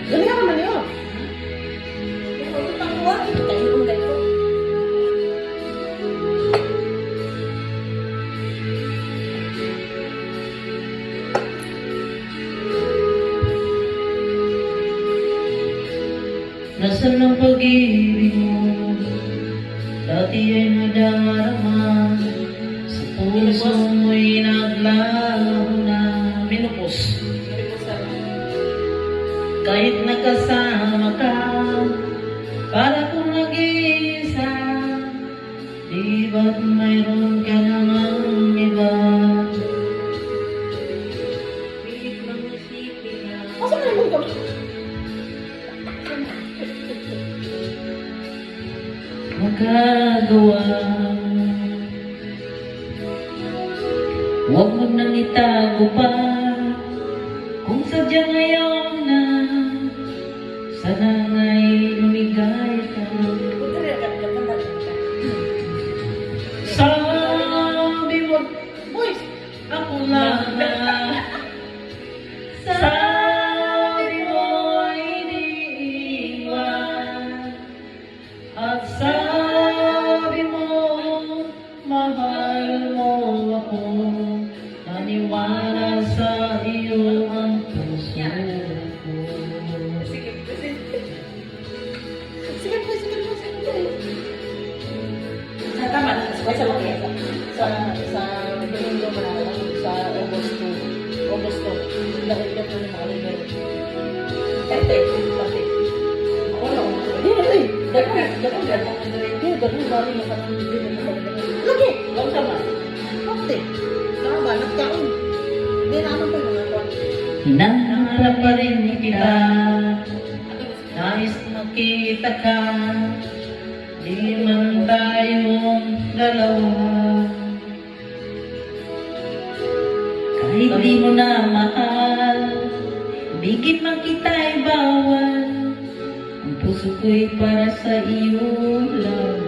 Galing ka naman yun. Ito takuha. Kayo yung ganito. Nasaan ang pag-ibig mo? Dati ay nadarama. Sa puso mo'y naglaho na minupos. Kahit nakasama ka, para kung nag-iisa, di ba't mayroon ka namang iba? Pilit mang isipin na Asa ka naman ka? magagawa. Huwag mo nang itago pa, kung sadya ngayon na sana nga'y lumigay ka. Sabi mo, Boys! ako lang na. Sabi mo, iniiwan. At sabi mo, mahal mo ako. Naniwala sa iyo ang puso ko. Sige, sige po. Tama na. Sa mga sa Domingo Manala, sa Agosto. Dahil na po ng mga libre. Tete. Ako lang. Hindi. Dagong bali na kanang hindi na magandang. Lagi! Lang sama. Bakit? Tama, nagkaon. Hindi naman po yung mga kwan. Hinahanap pa rin kita, nais makita ka, di man tayong dalawa. Kahit di mo na mahal, bigin man kita'y bawal, ang puso ko'y para sa iyo lang.